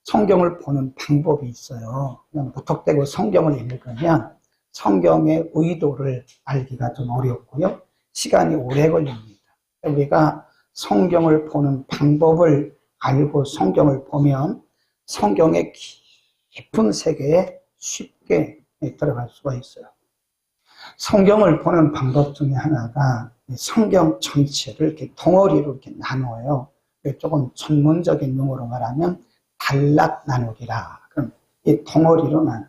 성경을 보는 방법이 있어요. 그냥 무턱대고 성경을 읽으면 성경의 의도를 알기가 좀 어렵고요. 시간이 오래 걸립니다. 우리가 성경을 보는 방법을 알고 성경을 보면 성경의 깊은 세계에 쉽게 들어갈 수가 있어요. 성경을 보는 방법 중에 하나가 성경 전체를 이렇게 덩어리로 이렇게 나눠요. 조금 전문적인 용어로 말하면 단락 나누기라. 그럼 이 덩어리로 나눠요.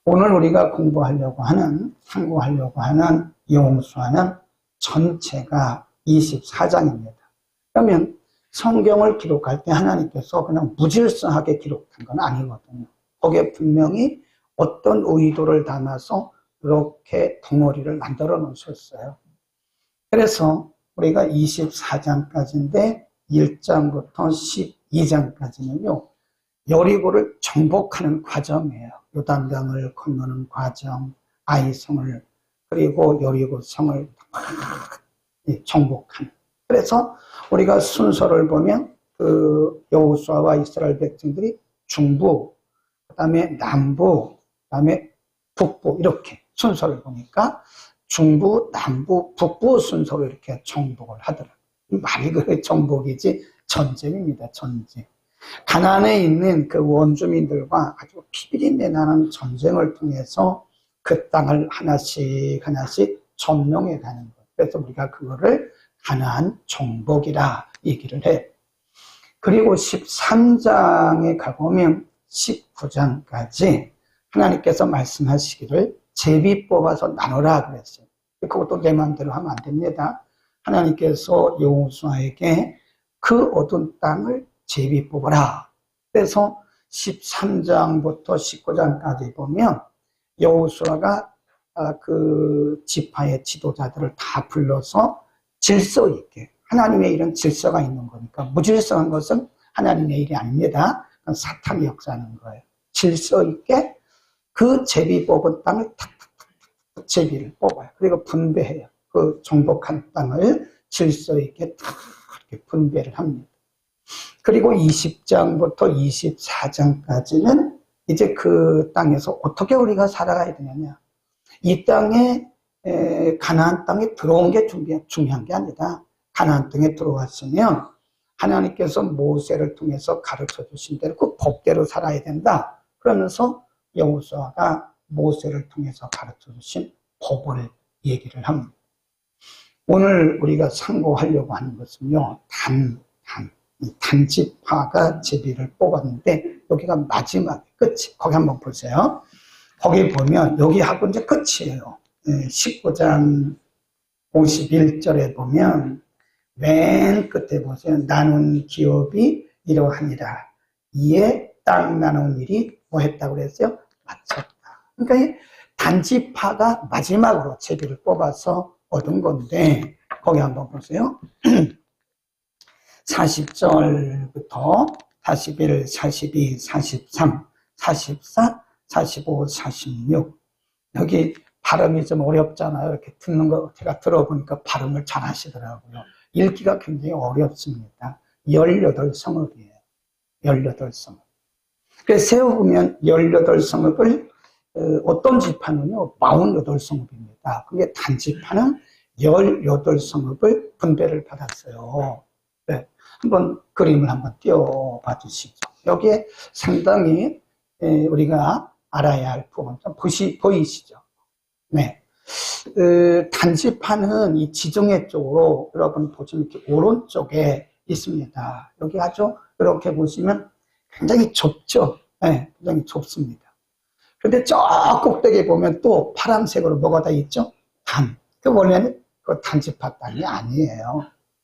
오늘 우리가 공부하려고 하는, 상고하려고 하는 여호수아는 전체가 24장입니다. 그러면 성경을 기록할 때 하나님께서 그냥 무질서하게 기록한 건 아니거든요. 거기에 분명히 어떤 의도를 담아서 이렇게 덩어리를 만들어 놓으셨어요. 그래서 우리가 24장까지인데 1장부터 12장까지는요, 여리고를 정복하는 과정이에요. 요단강을 건너는 과정, 아이성을, 그리고 여리고성을 정복하는. 그래서 우리가 순서를 보면 그 여호수아와 이스라엘 백성들이 중부, 그다음에 남부, 그다음에 북부 이렇게 순서를 보니까 중부, 남부, 북부 순서로 이렇게 정복을 하더라고요. 말 그대로 정복이지 전쟁입니다. 전쟁. 가나안에 있는 그 원주민들과 아주 피비린내 나는 전쟁을 통해서 그 땅을 하나씩 점령해 가는 거예요. 그래서 우리가 그거를 가나안 정복이라 얘기를 해요. 그리고 13장에 가보면 19장까지 하나님께서 말씀하시기를 제비 뽑아서 나누라 그랬어요. 그것도 내 마음대로 하면 안 됩니다. 하나님께서 여호수아에게 그 얻은 땅을 제비 뽑아라. 그래서 13장부터 19장까지 보면 여호수아가 그 지파의 지도자들을 다 불러서 질서 있게, 하나님의 일은 질서가 있는 거니까 무질서한 것은 하나님의 일이 아닙니다. 그건 사탄이 역사하는 거예요. 질서 있게 그 제비 뽑은 땅을 탁탁탁탁 제비를 뽑아요. 그리고 분배해요. 그 정복한 땅을 질서 있게 탁 이렇게 분배를 합니다. 그리고 20장부터 24장까지는 이제 그 땅에서 어떻게 우리가 살아가야 되느냐. 이 땅에 가나안 땅에 들어온 게 중요한 게 아니다. 가나안 땅에 들어왔으면 하나님께서 모세를 통해서 가르쳐 주신 대로 그 법대로 살아야 된다. 그러면서 여호수아가 모세를 통해서 가르쳐 주신 법을 얘기를 합니다. 오늘 우리가 상고하려고 하는 것은요, 단지파가 제비를 뽑았는데 여기가 마지막 끝이, 거기 한번 보세요. 거기 보면 여기하고 이제 끝이에요. 19장 51절에 보면 맨 끝에 보세요. 나눈 기업이 이러하니라. 이에 땅 나눈 일이 뭐 했다고 그랬어요? 마쳤다. 그러니까 이 단지파가 마지막으로 제비를 뽑아서 얻은 건데 거기 한번 보세요. 40절부터 41, 42, 43, 44, 45, 46 여기 발음이 좀 어렵잖아요. 이렇게 듣는 거 제가 들어보니까 발음을 잘 하시더라고요. 읽기가 굉장히 어렵습니다. 18성읍이에요. 18성읍. 그래서 세워보면 18성읍을 어떤 지파는요 48성읍입니다. 그게 단지파는 18성읍을 분배를 받았어요. 네, 한번 그림을 한번 띄워봐 주시죠. 여기에 상당히 우리가 알아야 할 부분 좀 보이시죠? 네. 단지파는 이 지정해 쪽으로 여러분 보시면 이렇게 오른쪽에 있습니다. 여기 아주 이렇게 보시면 굉장히 좁죠? 네, 굉장히 좁습니다. 근데 저 꼭대기에 보면 또 파란색으로 뭐가 다 있죠? 그 원래는 그 단지파 땅이 아니에요.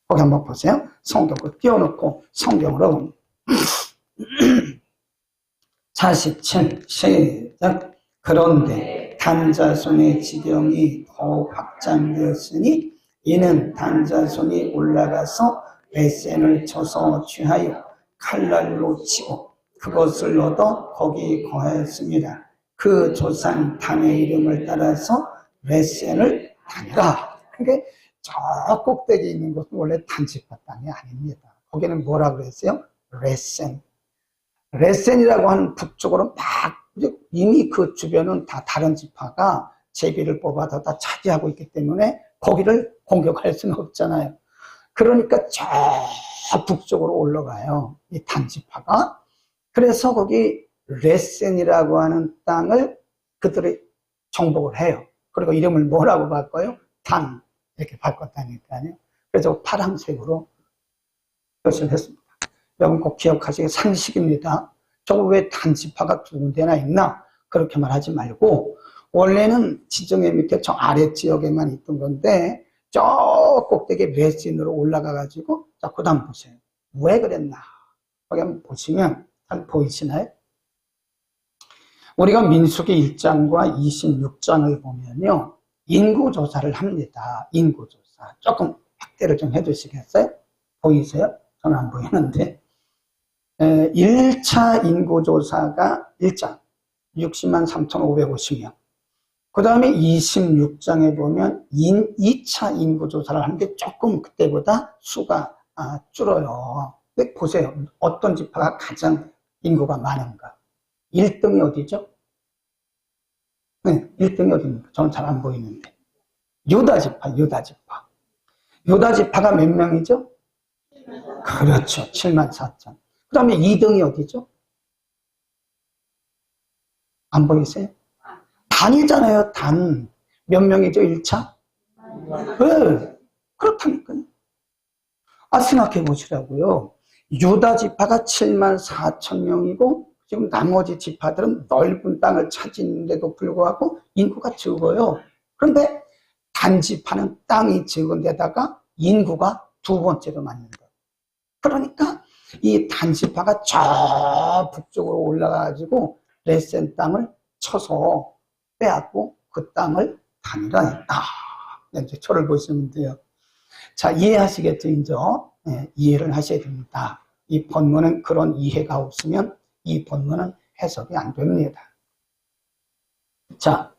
거기 한번 보세요. 성경을 띄워놓고 성경으로 47 시작. 그런데 단자손의 지경이 더욱 확장되었으니 이는 단자손이 올라가서 레센을 쳐서 취하여 칼날로 치고 그것을 얻어 거기 거하였습니다. 그 조상 단의 이름을 따라서 레센을 다니라. 그러니까 저 꼭대기에 있는 것은 원래 단지파 땅이 아닙니다. 거기는 뭐라 그랬어요? 레센. 레센이라고 하는 북쪽으로 막 이미 그 주변은 다 다른 지파가 제비를 뽑아서 다 차지하고 있기 때문에 거기를 공격할 수는 없잖아요. 그러니까 저 북쪽으로 올라가요, 이 단지파가. 그래서 거기 레센이라고 하는 땅을 그들이 정복을 해요. 그리고 이름을 뭐라고 바꿔요? 단, 이렇게 바꿨다니까요. 그래서 파란색으로 표시를 했습니다. 여러분 꼭 기억하시게 상식입니다. 저거 왜 단지파가 두 군데나 있나? 그렇게 말하지 말고, 원래는 지정의 밑에 저 아래 지역에만 있던 건데, 저 꼭대기 레센으로 올라가가지고, 자, 그 다음 보세요. 왜 그랬나? 거기 한번 보시면, 잘 보이시나요? 우리가 민수기 1장과 26장을 보면요, 인구조사를 합니다. 인구조사. 조금 확대를 좀 해주시겠어요? 보이세요? 저는 안 보이는데. 1차 인구조사가 1장, 60만 3,550명. 그 다음에 26장에 보면 2차 인구조사를 하는데 조금 그때보다 수가 줄어요. 근데 보세요. 어떤 지파가 가장 인구가 많은가? 1등이 어디죠? 네, 1등이 어디입니까? 저는 잘 안 보이는데. 유다지파, 유다지파. 유다지파가 몇 명이죠? 그렇죠. 7만 4천. 그 다음에 2등이 어디죠? 안 보이세요? 단이잖아요, 단. 몇 명이죠, 1차? 네, 그렇다니까요. 생각해 보시라고요. 유다 지파가 7만 4천 명이고, 지금 나머지 지파들은 넓은 땅을 차지했는데도 불구하고 인구가 적어요. 그런데 단지파는 땅이 적은 데다가 인구가 두 번째로 많은데. 그러니까 이 단지파가 저 북쪽으로 올라가가지고 레센 땅을 쳐서 빼앗고 그 땅을 단일화했다. 이제 초를 보시면 돼요. 자, 이해하시겠죠, 이제? 네, 이해를 하셔야 됩니다. 이 본문은 그런 이해가 없으면 이 본문은 해석이 안 됩니다. 자,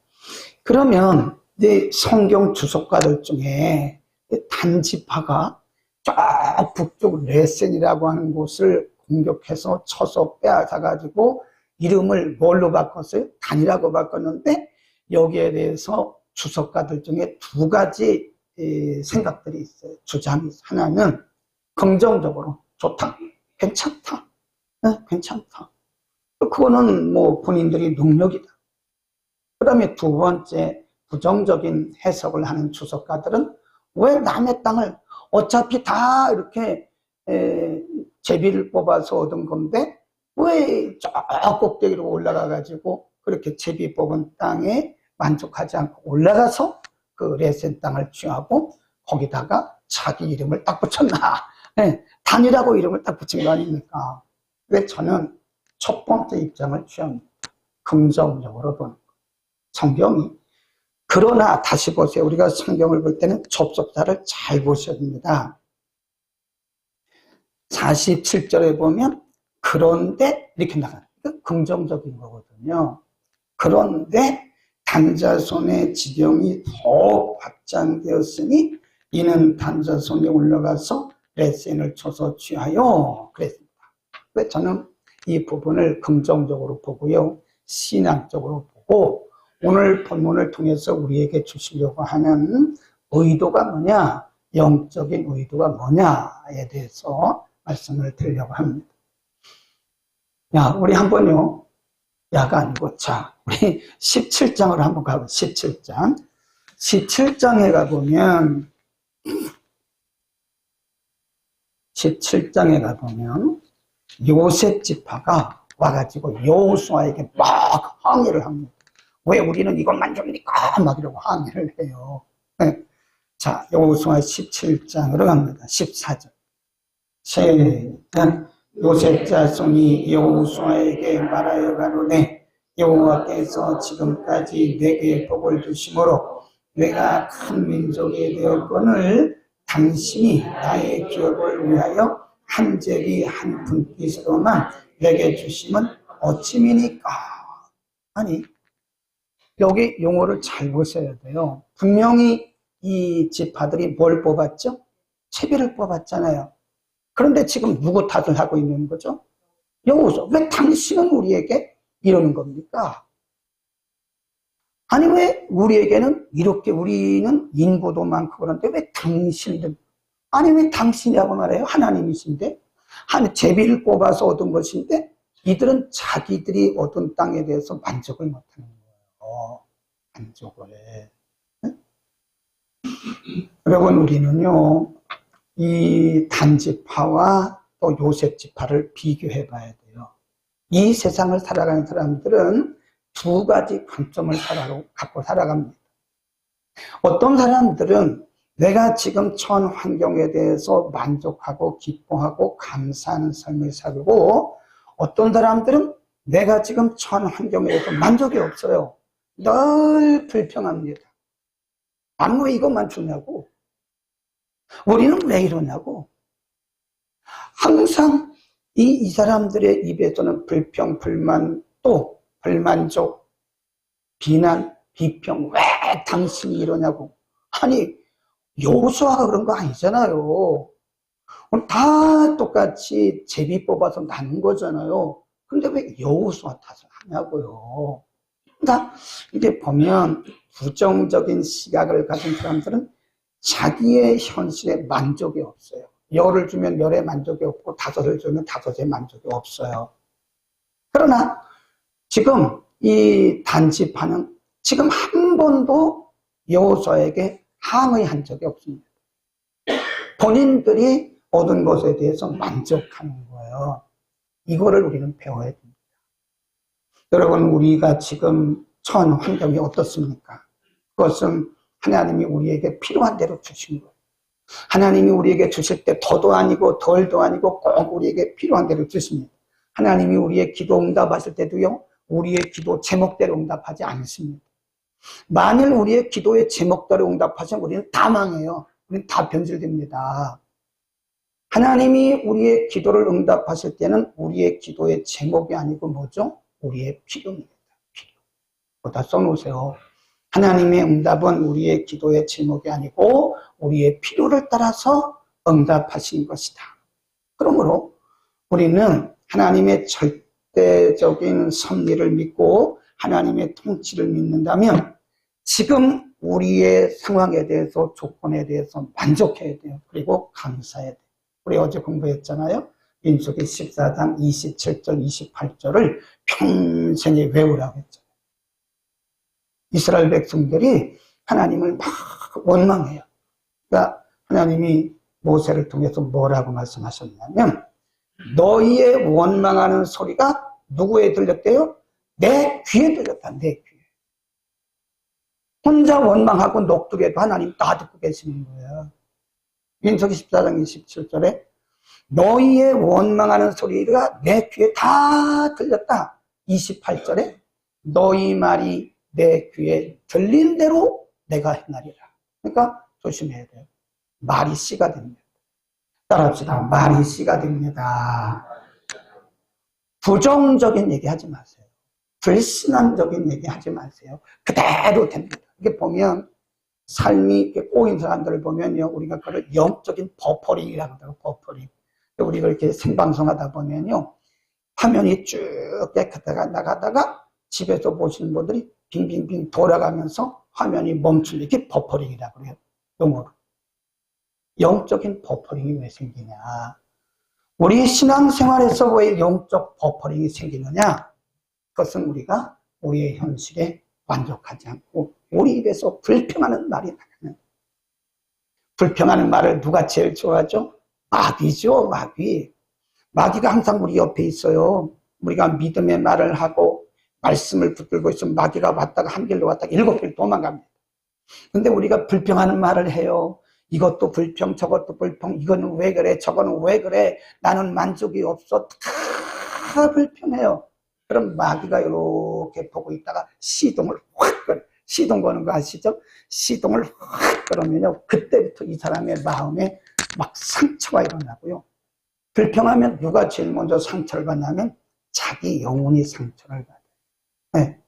그러면 이 성경 주석가들 중에 단지파가 저 북쪽 레센이라고 하는 곳을 공격해서 쳐서 빼앗아가지고 이름을 뭘로 바꿨어요? 단이라고 바꿨는데 여기에 대해서 주석가들 중에 두 가지 생각들이 있어요. 주장이. 하나는 긍정적으로 좋다, 괜찮다, 괜찮다. 그거는 뭐 본인들이 능력이다. 그 다음에 두 번째 부정적인 해석을 하는 주석가들은 왜 남의 땅을 어차피 다 이렇게 제비를 뽑아서 얻은 건데 왜 저 꼭대기로 올라가가지고 그렇게 제비 뽑은 땅에 만족하지 않고 올라가서 그 레센 땅을 취하고 거기다가 자기 이름을 딱 붙였나? 단이라고 이름을 딱 붙인 거 아닙니까? 왜 저는 첫 번째 입장을 취합니다. 긍정적으로 보는 거. 성경이. 그러나 다시 보세요. 우리가 성경을 볼 때는 접속사를 잘 보셔야 됩니다. 47절에 보면 그런데 이렇게 나가요. 긍정적인 거거든요. 그런데 단자손의 지경이 더욱 확장되었으니 이는 단자손에 올라가서 레센을 쳐서 취하여 그랬습니다. 왜 저는 이 부분을 긍정적으로 보고요. 신앙적으로 보고 오늘 본문을 통해서 우리에게 주시려고 하는 의도가 뭐냐, 영적인 의도가 뭐냐에 대해서 말씀을 드리려고 합니다. 야, 우리 한번요, 야가 아니고, 자, 우리 17장으로 한번 가보죠. 17장. 17장에 가보면, 17장에 가보면, 요셉 지파가 와가지고 여호수아에게 막 항의를 합니다. 왜 우리는 이것만 줍니까? 막 이러고 항의를 해요. 네. 자, 여호수아 17장으로 갑니다. 14절. 시작. 요셉 자손이 여호수아에게 말하여 가로되 여호와께서 지금까지 내게 복을 주심으로 내가 큰 민족이 되었거늘 당신이 나의 기업을 위하여 한 제비 한 분깃으로만 내게 주심은 어찌미니까. 아니, 여기 용어를 잘 보셔야 돼요. 분명히 이 지파들이 뭘 뽑았죠? 채비를 뽑았잖아요. 그런데 지금 누구 탓을 하고 있는 거죠? 여호수아, 왜 당신은 우리에게 이러는 겁니까? 아니, 왜 우리에게는 이렇게, 우리는 인구도 많고 그런데 왜 당신들, 아니, 왜 당신이라고 말해요? 하나님이신데, 제비를 뽑아서 얻은 것인데, 이들은 자기들이 얻은 땅에 대해서 만족을 못하는 거예요. 만족을 해. 네? 여러분, 우리는요, 이 단지파와 또 요셉지파를 비교해 봐야 돼요. 이 세상을 살아가는 사람들은 두 가지 관점을 갖고 살아갑니다. 어떤 사람들은 내가 지금 처한 환경에 대해서 만족하고 기뻐하고 감사하는 삶을 살고, 어떤 사람들은 내가 지금 처한 환경에 대해서 만족이 없어요. 늘 불평합니다. 나는 왜 이것만 주냐고, 우리는 왜 이러냐고. 항상 이 사람들의 입에서는 불평, 불만, 또 불만족, 비난, 비평, 왜 당신이 이러냐고. 아니, 여호수아가 그런 거 아니잖아요. 다 똑같이 제비 뽑아서 나눈 거잖아요. 근데 왜 여호수아 탓을 하냐고요. 그러니까 이게 보면 부정적인 시각을 가진 사람들은 자기의 현실에 만족이 없어요. 열을 주면 열에 만족이 없고 다섯을 주면 다섯에 만족이 없어요. 그러나 지금 이 단지파는 지금 한 번도 여호수아에게 항의한 적이 없습니다. 본인들이 얻은 것에 대해서 만족하는 거예요. 이거를 우리는 배워야 됩니다. 여러분, 우리가 지금 처한 환경이 어떻습니까? 그것은 하나님이 우리에게 필요한 대로 주신 거예요. 하나님이 우리에게 주실 때 더도 아니고 덜도 아니고 꼭 우리에게 필요한 대로 주십니다. 하나님이 우리의 기도 응답하실 때도요, 우리의 기도 제목대로 응답하지 않습니다. 만일 우리의 기도의 제목대로 응답하시면 우리는 다 망해요. 우리는 다 변질됩니다. 하나님이 우리의 기도를 응답하실 때는 우리의 기도의 제목이 아니고 뭐죠? 우리의 필요입니다. 필요. 거기다 써놓으세요. 하나님의 응답은 우리의 기도의 제목이 아니고 우리의 필요를 따라서 응답하신 것이다. 그러므로 우리는 하나님의 절대적인 섭리를 믿고 하나님의 통치를 믿는다면 지금 우리의 상황에 대해서, 조건에 대해서 만족해야 돼요. 그리고 감사해야 돼요. 우리 어제 공부했잖아요. 민수기 14장 27절, 28절을 평생에 외우라고 했죠. 이스라엘 백성들이 하나님을 막 원망해요. 그러니까 하나님이 모세를 통해서 뭐라고 말씀하셨냐면, 너희의 원망하는 소리가 누구에 들렸대요? 내 귀에 들렸다. 내 귀에. 혼자 원망하고 녹두게도 하나님 다 듣고 계시는 거예요. 민수기 14장 27절에 너희의 원망하는 소리가 내 귀에 다 들렸다. 28절에 너희 말이 내 귀에 들린 대로 내가 행하리라. 그러니까 조심해야 돼요. 말이 씨가 됩니다. 따라합시다. 말이 씨가 됩니다. 부정적인 얘기 하지 마세요. 불신앙적인 얘기 하지 마세요. 그대로 됩니다. 이게 보면 삶이 이렇게 꼬인 사람들을 보면요, 우리가 그걸 영적인 버퍼링이라고 하더라고요. 버퍼링. 우리가 이렇게 생방송 하다 보면요, 화면이 쭉 깨끗하게 나가다가 집에서 보시는 분들이 빙빙빙 돌아가면서 화면이 멈출, 이렇게 버퍼링이라고 그래요. 용어로. 영적인 버퍼링이 왜 생기냐? 우리 신앙생활에서 왜 영적 버퍼링이 생기느냐? 그것은 우리가 우리의 현실에 만족하지 않고 우리 입에서 불평하는 말이 나가는. 불평하는 말을 누가 제일 좋아하죠? 마귀죠, 마귀. 마귀가 항상 우리 옆에 있어요. 우리가 믿음의 말을 하고 말씀을 붙들고 있으면 마귀가 왔다가 한 길로 왔다가 7길 도망갑니다. 근데 우리가 불평하는 말을 해요. 이것도 불평, 저것도 불평, 이거는 왜 그래, 저거는 왜 그래, 나는 만족이 없어. 다 불평해요. 그럼 마귀가 이렇게 보고 있다가 시동을 확 걸어요. 시동 거는 거 아시죠? 시동을 확 걸으면요, 그때부터 이 사람의 마음에 막 상처가 일어나고요. 불평하면 누가 제일 먼저 상처를 받냐면 자기 영혼이 상처를 받아요. 네.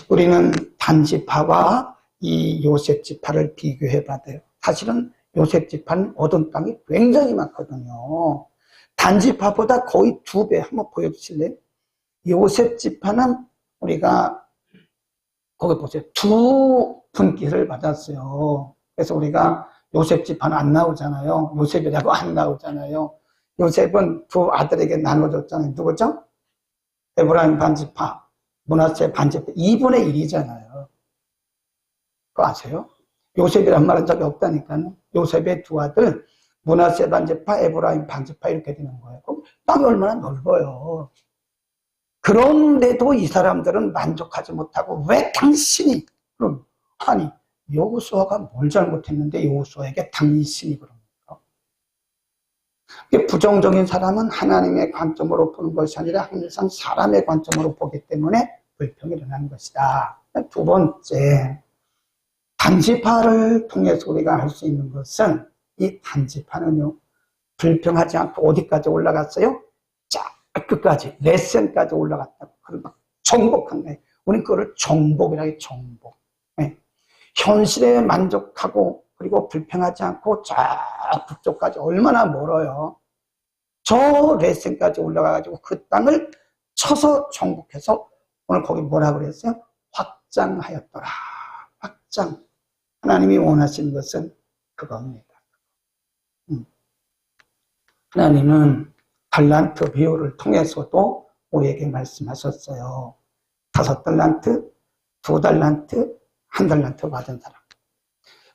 우리는 단지파와 이 요셉지파를 비교해 봐야 돼요. 사실은 요셉지파는 얻은 땅이 굉장히 많거든요. 단지파보다 거의 2배. 한번 보여주실래요? 요셉 지파는 우리가 거기 보세요. 2분깃을 받았어요. 그래서 우리가 요셉 지파는 안 나오잖아요. 요셉이라고 안 나오잖아요. 요셉은 2 아들에게 나눠줬잖아요. 누구죠? 에브라임 반지파, 므낫세 반지파. 2분의 1이잖아요. 그거 아세요? 요셉이란 말은 적이 없다니까요. 요셉의 2 아들, 므낫세 반지파, 에브라임 반지파 이렇게 되는 거예요. 그럼 땅이 얼마나 넓어요. 그런데도 이 사람들은 만족하지 못하고 왜 당신이 그럼 아니 여호수아가 뭘 잘못했는데 여호수아에게 당신이 그럽니까? 부정적인 사람은 하나님의 관점으로 보는 것이 아니라 항상 사람의 관점으로 보기 때문에 불평이 일어나는 것이다. 2 번째, 단지파를 통해서 우리가 할 수 있는 것은 이 단지파는요 불평하지 않고 어디까지 올라갔어요? 끝까지 레슨까지 올라갔다고. 그걸 막 정복한 거예요. 우리는 그거를 정복이라 해요. 정복. 네. 현실에 만족하고 그리고 불평하지 않고 저 북쪽까지 얼마나 멀어요. 저 레슨까지 올라가가지고 그 땅을 쳐서 정복해서 오늘 거기 뭐라 그랬어요? 확장하였더라. 확장. 하나님이 원하시는 것은 그겁니다. 하나님은 달란트 비유를 통해서도 우리에게 말씀하셨어요. 5달란트, 2달란트, 1달란트 받은 사람.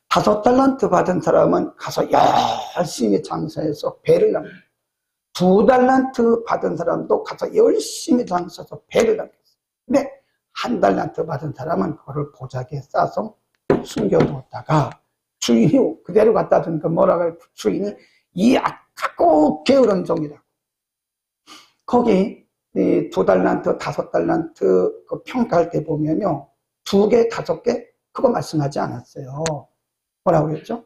5달란트 받은 사람은 가서 열심히 장사해서 배를 남겼어요. 2달란트 받은 사람도 가서 열심히 장사해서 배를 남겼어요. 근데 1달란트 받은 사람은 그거를 보자기에 싸서 숨겨두었다가 주인이 그대로 갖다 주니까 뭐라고 해요? 주인이 이 악하고 게으른 종이다. 거기 2달란트, 5달란트 그 평가할 때 보면요. 2개, 5개 그거 말씀하지 않았어요. 뭐라고 그랬죠?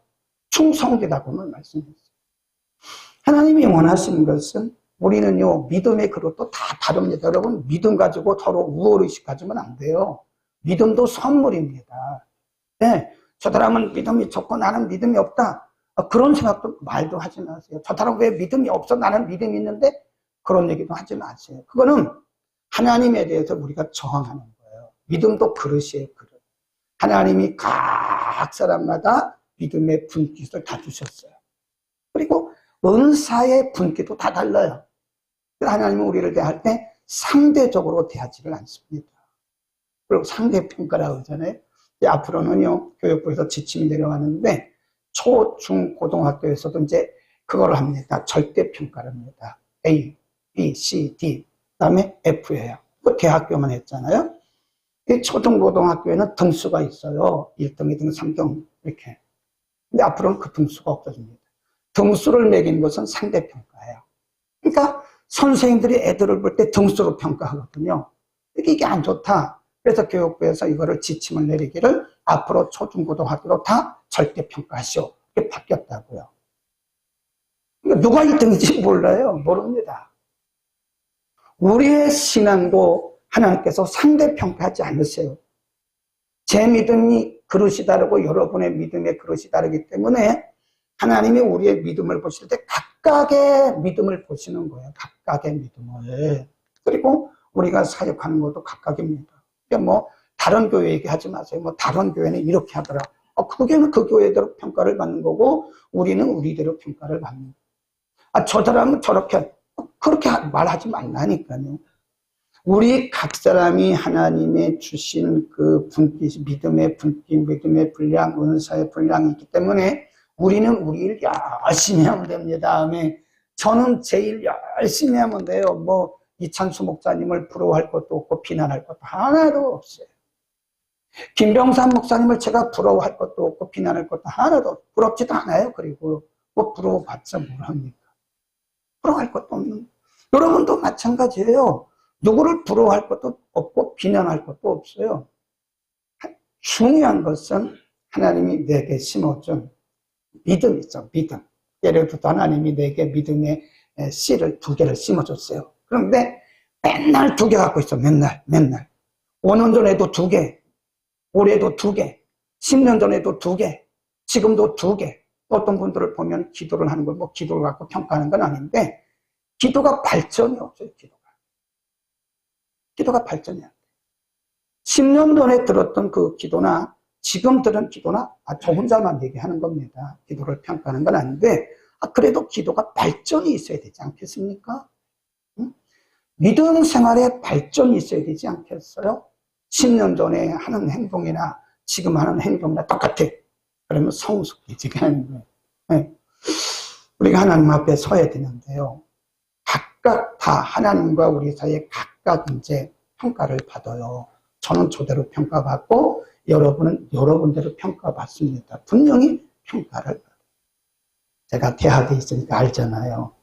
충성되다고만 말씀했어요. 하나님이 원하시는 것은 우리는요. 믿음의 그릇도 다 다릅니다. 여러분 믿음 가지고 서로 우월의식 가지면 안 돼요. 믿음도 선물입니다. 네, 저 사람은 믿음이 좋고 나는 믿음이 없다. 그런 생각도 말도 하지 마세요. 저 사람 왜 믿음이 없어? 나는 믿음이 있는데 그런 얘기도 하지 마세요. 그거는 하나님에 대해서 우리가 저항하는 거예요. 믿음도 그릇이에요. 그릇. 하나님이 각 사람마다 믿음의 분깃을 다 주셨어요. 그리고 은사의 분깃도 다 달라요. 하나님은 우리를 대할 때 상대적으로 대하지를 않습니다. 그리고 상대평가라고 하잖아요. 앞으로는요, 교육부에서 지침이 내려가는데 초, 중, 고등학교에서도 이제 그거를 합니다. 절대평가를 합니다. A, B, C, D, 그 다음에 F예요. 그 대학교만 했잖아요. 이 초중고등학교에는 등수가 있어요. 1등, 2등, 3등 이렇게. 근데 앞으로는 그 등수가 없어집니다. 등수를 매긴 것은 상대평가예요. 그러니까 선생님들이 애들을 볼 때 등수로 평가하거든요. 이게 안 좋다. 그래서 교육부에서 이거를 지침을 내리기를 앞으로 초중고등학교로 다 절대평가하시오. 이렇게 바뀌었다고요. 그러니까 누가 1등인지 몰라요. 모릅니다. 우리의 신앙도 하나님께서 상대평가하지 않으세요. 제 믿음이 그릇이 다르고 여러분의 믿음의 그릇이 다르기 때문에 하나님이 우리의 믿음을 보실 때 각각의 믿음을 보시는 거예요. 각각의 믿음을. 그리고 우리가 사역하는 것도 각각입니다. 그러니까 뭐 다른 교회 얘기하지 마세요. 뭐 다른 교회는 이렇게 하더라. 그게는 그 교회대로 평가를 받는 거고 우리는 우리대로 평가를 받는 거예요. 저 사람은 저렇게 그렇게 말하지 말라니까요. 우리 각 사람이 하나님의 주신 그 분깃, 믿음의 분깃, 믿음의 분량, 은사의 분량이 있기 때문에 우리는 우리 일 열심히 하면 됩니다. 다음에 저는 제 일 열심히 하면 돼요. 뭐 이찬수 목사님을 부러워할 것도 없고 비난할 것도 하나도 없어요. 김병삼 목사님을 제가 부러워할 것도 없고 비난할 것도 하나도 없고 부럽지도 않아요. 그리고 뭐 부러워봤자 뭘 합니까? 부러워할 것도 없는. 여러분도 마찬가지예요. 누구를 부러워할 것도 없고 비난할 것도 없어요. 중요한 것은 하나님이 내게 심어준 믿음 있죠. 믿음. 예를 들어 하나님이 내게 믿음의 씨를 2개를 심어줬어요. 그런데 맨날 2개 갖고 있어. 맨날. 5년 전에도 2개, 올해도 2개, 10년 전에도 2개, 지금도 2개. 어떤 분들을 보면 기도를 하는 걸 뭐 기도를 갖고 평가하는 건 아닌데 기도가 발전이 없어요. 기도가 발전이 안 돼요. 10년 전에 들었던 그 기도나 지금 들은 기도나 저 혼자만 얘기하는 겁니다. 기도를 평가하는 건 아닌데 그래도 기도가 발전이 있어야 되지 않겠습니까? 응? 믿음 생활에 발전이 있어야 되지 않겠어요? 10년 전에 하는 행동이나 지금 하는 행동이나 똑같아. 그러면 성숙해지게 하는 거예요. 네. 우리가 하나님 앞에 서야 되는데요. 각각 다 하나님과 우리 사이에 각각 이제 평가를 받아요. 저는 저대로 평가받고 여러분은 여러분대로 평가받습니다. 분명히 평가를 받아요. 제가 대학에 있으니까 알잖아요.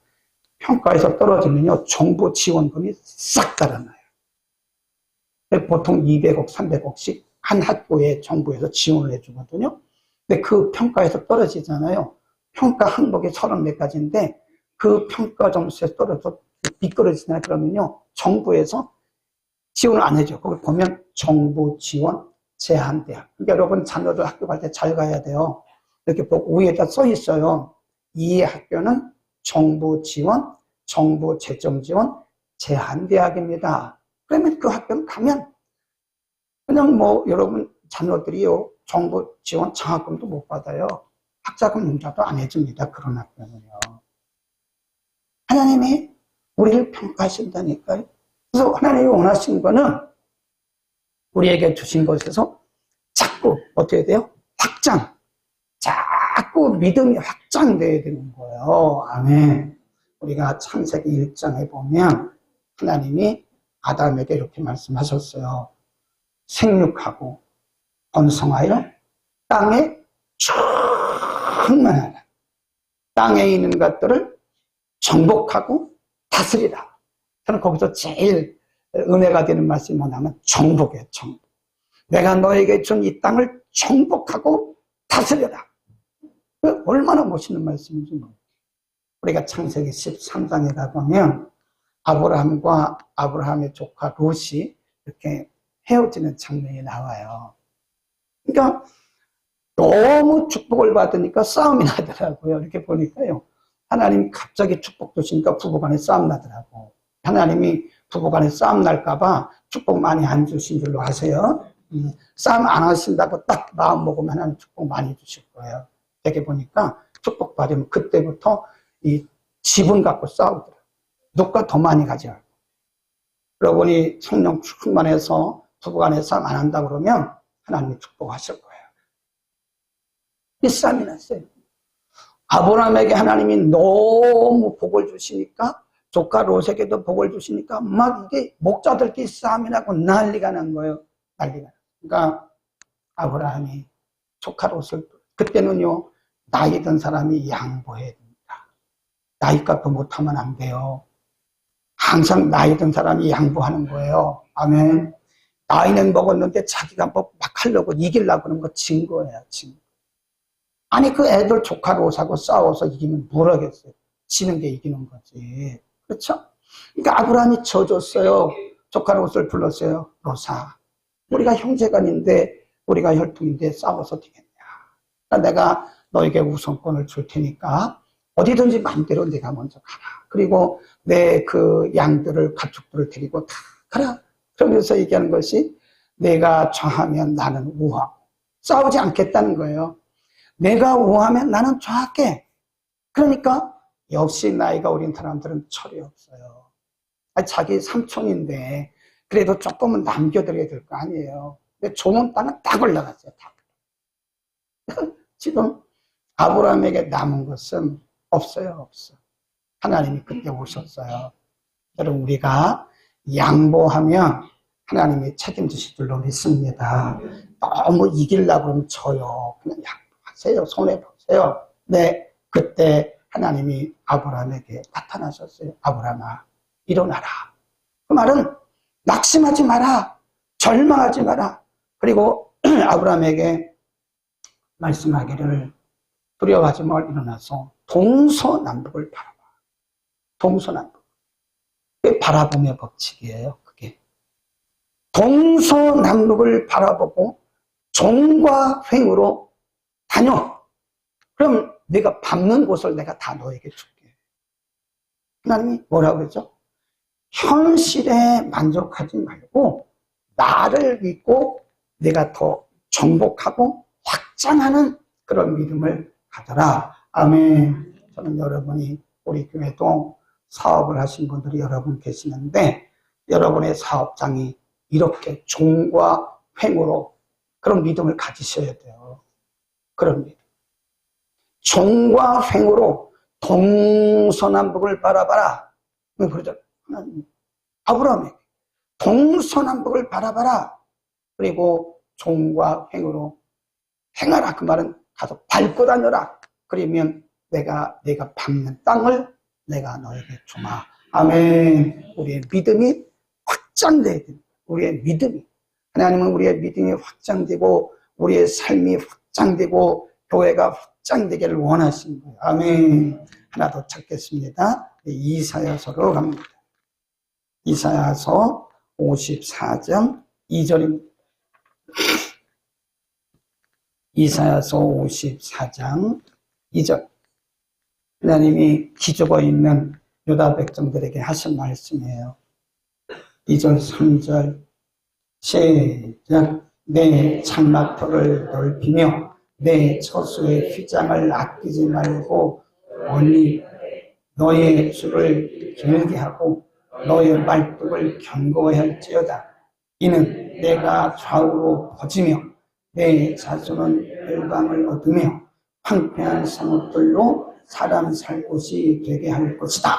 평가에서 떨어지면요, 정부 지원금이 싹 달아나요. 보통 200억, 300억씩 한 학교에 정부에서 지원을 해주거든요. 근데 그 평가에서 떨어지잖아요. 평가 항목이 30몇 가지인데 그 평가 점수에 떨어져 미끄러지잖아요. 그러면요, 정부에서 지원을 안 해줘. 거기 보면 정부 지원 제한대학. 그러니까 여러분 자녀들 학교 갈 때 잘 가야 돼요. 이렇게 보고 위에다 써 있어요. 이 학교는 정부 지원, 정부 재정 지원 제한대학입니다. 그러면 그 학교는 가면 그냥 뭐 여러분 자녀들이요, 정부 지원 장학금도 못 받아요. 학자금 융자도 안 해줍니다. 그런 학교는요. 하나님이 우리를 평가하신다니까요. 그래서 하나님이 원하신 거는 우리에게 주신 것에서 자꾸 어떻게 돼요? 확장. 자꾸 믿음이 확장돼야 되는 거예요. 아멘. 우리가 창세기 1장에 보면 하나님이 아담에게 이렇게 말씀하셨어요. 생육하고 번성하여 땅에 충만하라. 땅에 있는 것들을 정복하고 다스리라. 저는 거기서 제일 은혜가 되는 말씀이 뭐냐면 정복이에요. 정복. 내가 너에게 준 이 땅을 정복하고 다스려라. 얼마나 멋있는 말씀인지 모르겠어요. 우리가 창세기 13장에 가보면 아브라함과 아브라함의 조카 롯이 이렇게 헤어지는 장면이 나와요. 그러니까 너무 축복을 받으니까 싸움이 나더라고요. 이렇게 보니까요. 하나님 갑자기 축복 주시니까 부부간에 싸움 나더라고. 하나님이 부부간에 싸움 날까봐 축복 많이 안 주신 줄로 아세요? 싸움 안 하신다고 딱 마음 먹으면 하나님 축복 많이 주실 거예요. 이렇게 보니까 축복 받으면 그때부터 이 지분 갖고 싸우더라고요. 누가 더 많이 가져요. 여러분이 성령 충만해서 부부간에 싸움 안 한다 그러면 하나님이 축복하실 거예요. 이 싸움이 났어요. 아브라함에게 하나님이 너무 복을 주시니까 조카 롯에게도 복을 주시니까 막 이게 목자들끼리 싸움이 나고 난리가 난 거예요. 난리가. 그러니까 아브라함이 조카 롯을 그때는요, 나이 든 사람이 양보해야 됩니다. 나이값도 못하면 안 돼요. 항상 나이 든 사람이 양보하는 거예요. 아멘. 나이는 먹었는데 자기가 뭐 막 하려고 이기려고 하는 거 진 거예요. 진 거. 아니 그 애들 조카 롯하고 싸워서 이기면 뭘 하겠어요. 지는 게 이기는 거지. 그렇죠? 그러니까 아브라함이 져줬어요. 조카 롯을 불렀어요. 롯아, 우리가 형제간인데 우리가 혈통인데 싸워서 되겠냐. 그러니까 내가 너에게 우선권을 줄 테니까 어디든지 마음대로 네가 먼저 가라. 그리고 내 그 양들을 가축들을 데리고 다 가라. 그러면서 얘기하는 것이 내가 좌하면 나는 우하고 싸우지 않겠다는 거예요. 내가 우하면 나는 좌할게. 그러니까 역시 나이가 어린 사람들은 철이 없어요. 아니, 자기 삼촌인데 그래도 조금은 남겨드려야 될 거 아니에요. 근데 좋은 땅은 다 올라갔어요. 다. 지금 아브라함에게 남은 것은 없어요. 없어. 하나님이 그때 오셨어요. 여러분 우리가 양보하면 하나님이 책임지실 줄로 믿습니다. 너무 이기려고 하면 져요. 그냥 양보하세요. 손해보세요. 네, 그때 하나님이 아브라함에게 나타나셨어요. 아브라함아, 일어나라. 그 말은 낙심하지 마라. 절망하지 마라. 그리고 아브라함에게 말씀하기를 두려워하지 말 일어나서 동서남북을 바라봐. 동서남북. 그게 바라봄의 법칙이에요. 그게. 동서남북을 바라보고 종과 횡으로 다녀. 그럼 내가 밟는 곳을 내가 다 너에게 줄게. 하나님이 뭐라고 그러죠? 현실에 만족하지 말고 나를 믿고 내가 더 정복하고 확장하는 그런 믿음을 가져라. 아멘. 저는 여러분이 우리 교회도 사업을 하신 분들이 여러분 계시는데 여러분의 사업장이 이렇게 종과 횡으로 그런 믿음을 가지셔야 돼요. 그런 믿음. 종과 횡으로 동서남북을 바라봐라. 그러죠. 하나님, 아브라함에게 동서남북을 바라봐라. 그리고 종과 횡으로 행하라. 그 말은 가서 밟고 다녀라. 그러면 내가 밟는 땅을 내가 너에게 주마. 아멘. 우리의 믿음이 확장돼야 됩니다. 우리의 믿음이. 하나님은 우리의 믿음이 확장되고 우리의 삶이 확장되고 교회가 확장되기를 원하시는 거예요. 아멘. 하나 더 찾겠습니다. 이사야서로 갑니다. 이사야서 54장 2절입니다. 이사야서 54장 2절. 하나님이 기죽어 있는 유다 백성들에게 하신 말씀이에요. 2절, 3절 시작. 내 장막터를 넓히며 내 처소의 휘장을 아끼지 말고 원리 너의 줄을 길게 하고 너의 말뚝을 견고히 할지어다. 이는 내가 좌우로 퍼지며 내 자손은 열방을 얻으며 황폐한 성읍들로 사람 살 곳이 되게 할 것이다.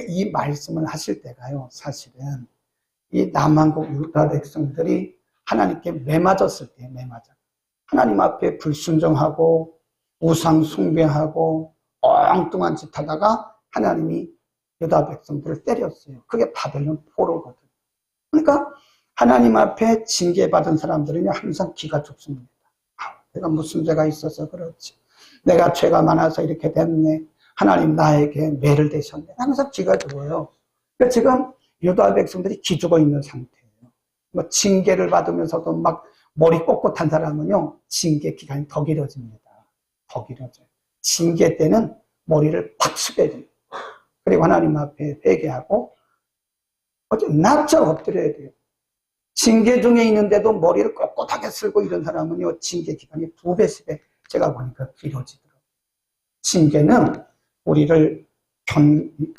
이 말씀을 하실 때가요, 사실은 이 남한국 유다 백성들이 하나님께 매맞았을 때, 하나님 앞에 불순종하고 우상 숭배하고 엉뚱한 짓 하다가 하나님이 유다 백성들을 때렸어요. 그게 바벨론 포로거든요. 그러니까 하나님 앞에 징계받은 사람들은 항상 기가 죽습니다. 내가 무슨 죄가 있어서 그렇지. 내가 죄가 많아서 이렇게 됐네. 하나님 나에게 매를 대셨네. 항상 기가 죽어요. 그러니까 지금 유다 백성들이 기죽어 있는 상태예요. 뭐 징계를 받으면서도 막 머리 꼿꼿한 사람은요, 징계 기간이 더 길어집니다. 더 길어져요. 징계 때는 머리를 팍 숙여야 돼요. 그리고 하나님 앞에 회개하고 납작 엎드려야 돼요. 징계 중에 있는데도 머리를 꼿꼿하게 쓸고 이런 사람은요, 징계 기간이 2배, 3배 제가 보니까 길어지더라고요. 징계는 우리를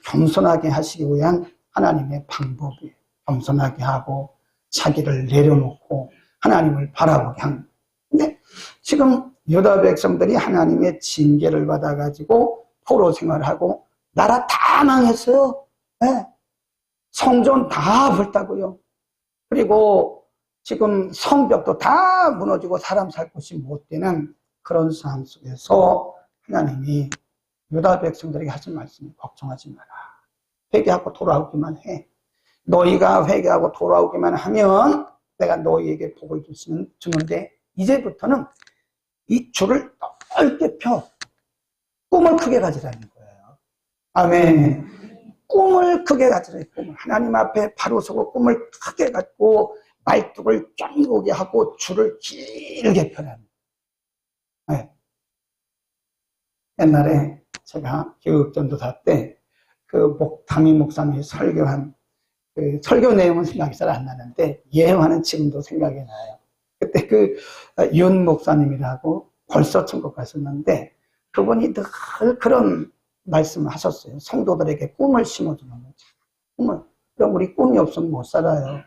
겸손하게 하시기 위한 하나님의 방법이에요. 겸손하게 하고 자기를 내려놓고 하나님을 바라보게 하는 거예요. 근데 지금 유다 백성들이 하나님의 징계를 받아가지고 포로 생활하고 나라 다 망했어요. 네. 성전 다 불타고요. 그리고 지금 성벽도 다 무너지고 사람 살 곳이 못 되는 그런 상황 속에서 하나님이 유다 백성들에게 하신 말씀이 걱정하지 마라. 회개하고 돌아오기만 해. 너희가 회개하고 돌아오기만 하면 내가 너희에게 복을 주는데 이제부터는 이 줄을 넓게 펴. 꿈을 크게 가지라는 거예요. 아멘. 꿈을 크게 가지라. 꿈을. 하나님 앞에 바로 서고 꿈을 크게 갖고 말뚝을 쫑긋게 하고 줄을 길게 펴라는 거예요. 네. 옛날에 제가 교육전도사 때 그 담임 목사님이 설교한 그 설교 내용은 생각이 잘 안 나는데 예화는 지금도 생각이 나요. 그때 그 윤 목사님이라고 벌써 천국 가셨는데 그분이 늘 그런 말씀을 하셨어요. 성도들에게 꿈을 심어주는 거죠. 꿈을. 그럼 우리 꿈이 없으면 못 살아요.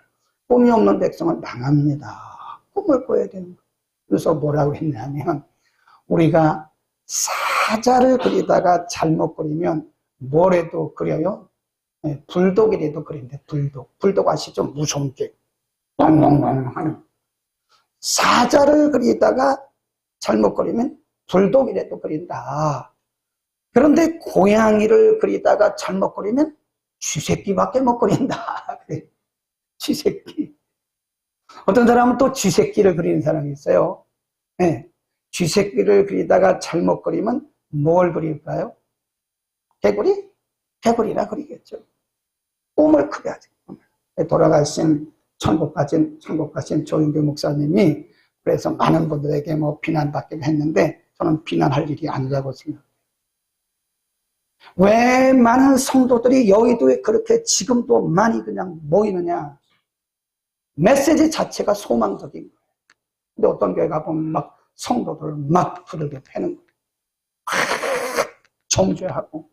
꿈이 없는 백성은 망합니다. 꿈을 꿔야 되는 거예요. 그래서 뭐라고 했냐면 우리가 사자를 그리다가 잘못 그리면 뭐래도 그려요? 네, 불독이라도 그린대. 불독 아시죠? 무서운 게 엉엉엉 하는 사자를 그리다가 잘못 그리면 불독이라도 그린다. 그런데 고양이를 그리다가 잘못 그리면 쥐새끼밖에 못 그린다. 그래. 쥐새끼. 어떤 사람은 또 쥐새끼를 그리는 사람이 있어요. 네. 쥐새끼를 그리다가 잘못 그리면 뭘 그릴까요? 개구리? 개구리라 그리겠죠. 꿈을 크게 하죠. 돌아가신 천국 가신 조인규 목사님이 그래서 많은 분들에게 뭐 비난받기도 했는데 저는 비난할 일이 아니라고 생각해요. 왜 많은 성도들이 여의도에 그렇게 지금도 많이 그냥 모이느냐? 메시지 자체가 소망적인 거예요. 근데 어떤 교회 가보면 막 성도들을 막 부르게 패는 거예요. 정죄하고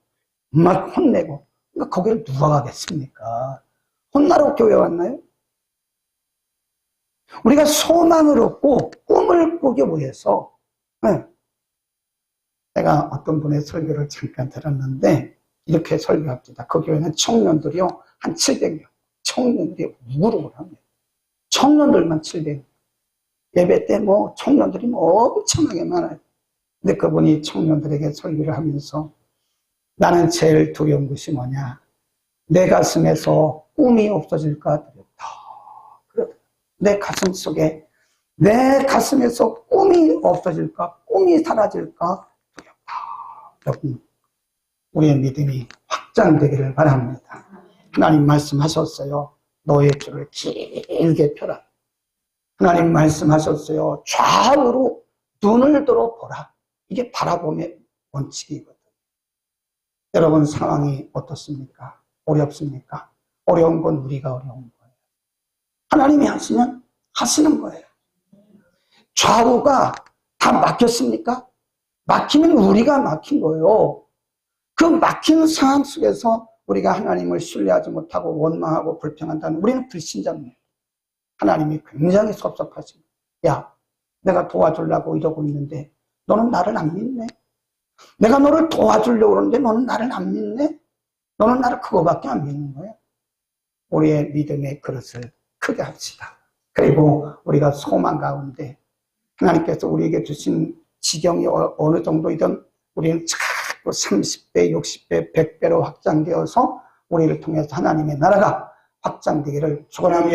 막 혼내고. 그러니까 거기를 누가 가겠습니까? 혼나러 교회 왔나요? 우리가 소망을 얻고 꿈을 꾸기 위해서, 내가 어떤 분의 설교를 잠깐 들었는데 이렇게 설교합니다. 그 교회는 청년들이요 한 700명 청년들이 무릎을 합니다. 청년들만 700명. 예배 때 뭐 청년들이 뭐 엄청나게 많아요. 근데 그분이 청년들에게 설교를 하면서 나는 제일 두려운 것이 뭐냐, 내 가슴에서 꿈이 없어질까 두렵다. 내 가슴 속에, 내 가슴에서 꿈이 없어질까, 꿈이 사라질까 두렵다. 여러분, 우리의 믿음이 확장되기를 바랍니다. 하나님 말씀하셨어요. 너의 줄을 길게 펴라. 하나님 말씀하셨어요. 좌우로 눈을 들어 보라. 이게 바라봄의 원칙이거든요. 여러분 상황이 어떻습니까? 어렵습니까? 어려운 건 우리가 어려운 거예요. 하나님이 하시면 하시는 거예요. 좌우가 다 막혔습니까? 막히면 우리가 막힌 거예요. 그 막힌 상황 속에서 우리가 하나님을 신뢰하지 못하고 원망하고 불평한다는, 우리는 불신자입니다. 하나님이 굉장히 섭섭하십니다. 야, 내가 도와주려고 이러고 있는데 너는 나를 안 믿네? 내가 너를 도와주려고 그러는데 너는 나를 안 믿네? 너는 나를 그거밖에 안 믿는 거야? 우리의 믿음의 그릇을 크게 합시다. 그리고 우리가 소망 가운데 하나님께서 우리에게 주신 지경이 어느 정도이든 우리는 자꾸 30배, 60배, 100배로 확장되어서 우리를 통해서 하나님의 나라가 확장되기를 축원합니다.